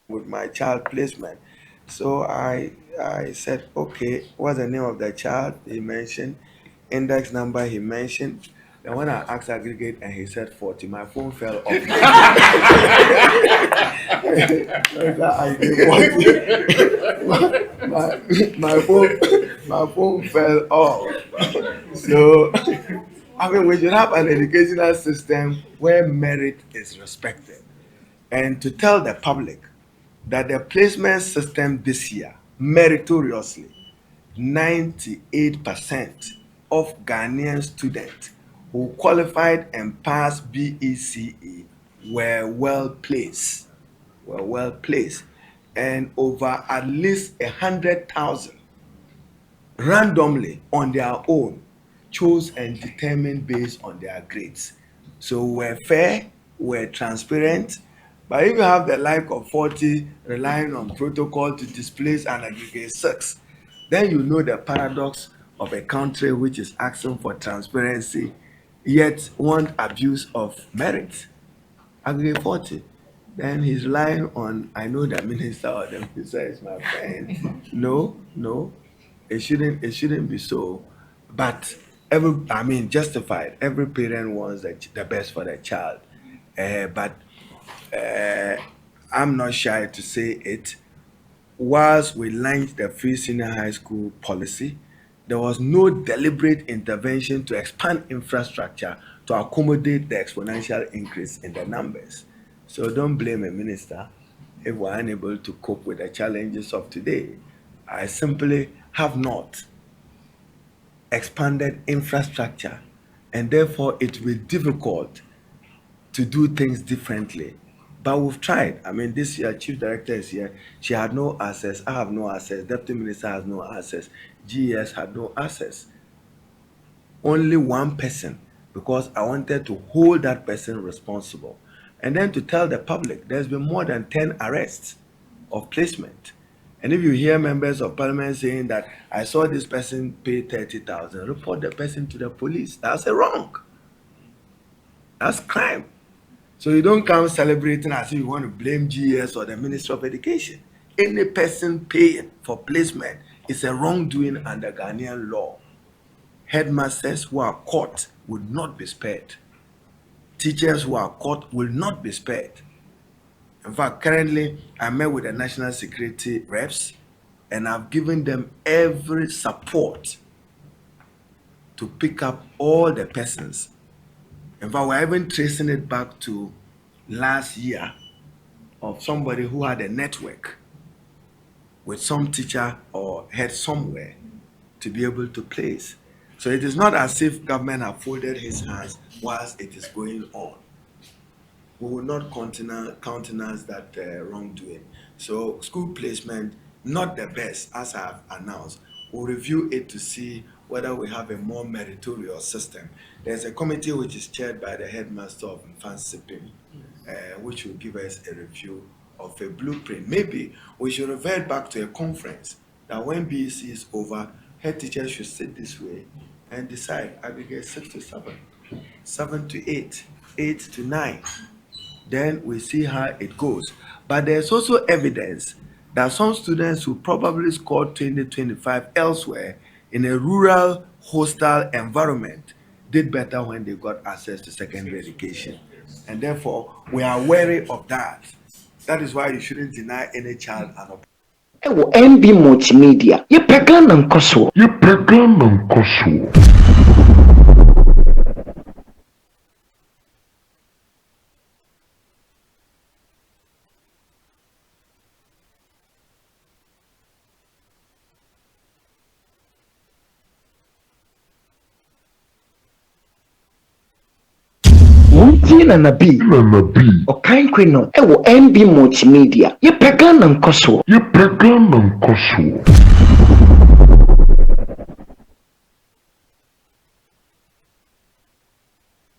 with my child placement. So I said, okay, what's the name of the child? He mentioned index number. He mentioned. Then when I asked aggregate and he said 40, my phone fell off. I did 40. My phone fell off. So I mean, we should have an educational system where merit is respected, and to tell the public that the placement system this year, meritoriously, 98% of Ghanaian students who qualified and passed BECE were well placed, and over at least 100,000 randomly on their own chose and determined based on their grades. So we're fair, we're transparent, but if you have the like of 40 relying on protocol to displace and aggregate 6, then you know the paradox of a country which is asking for transparency yet want abuse of merit. Aggregate 40. Then he's relying on, I know the minister or the minister is my friend. No, no, it shouldn't be so. But I mean, justified. Every parent wants the best for their child. But uh, I'm not shy to say it. Whilst we launched the free senior high school policy, there was no deliberate intervention to expand infrastructure to accommodate the exponential increase in the numbers. So don't blame a minister if we're unable to cope with the challenges of today. I simply have not expanded infrastructure, and therefore it will be difficult to do things differently. But we've tried. I mean, this year, chief director is here. She had no access. I have no access. Deputy minister has no access. GES had no access. Only one person, because I wanted to hold that person responsible. And then to tell the public there's been more than 10 arrests of placement. And if you hear members of parliament saying that I saw this person pay 30,000, report the person to the police. That's a wrong. That's crime. So you don't come celebrating as if you want to blame GS or the Ministry of Education. Any person paying for placement is a wrongdoing under Ghanaian law. Headmasters who are caught would not be spared. Teachers who are caught will not be spared. In fact, currently, I met with the national security reps and I've given them every support to pick up all the persons. In fact, we're even tracing it back to last year of somebody who had a network with some teacher or head somewhere to be able to place. So it is not as if government have folded his hands whilst it is going on. We will not countenance that wrongdoing. So school placement, not the best, as I have announced. We'll review it to see whether we have a more meritorious system. There's a committee which is chaired by the headmaster of Mfansipim, which will give us a review of a blueprint. Maybe we should revert back to a conference that when BEC is over, head teachers should sit this way and decide aggregate 6 to 7, 7 to 8, 8 to 9. Then we see how it goes. But there's also evidence that some students who probably scored 2025 elsewhere in a rural hostile environment did better when they got access to secondary education. And therefore, we are wary of that. That is why you shouldn't deny any child an opportunity. Ewo MB multimedia. Ye pegana nkoso. Munti na nabi. Okain kweno. Ewo MB multimedia. Ye pegana nkoso.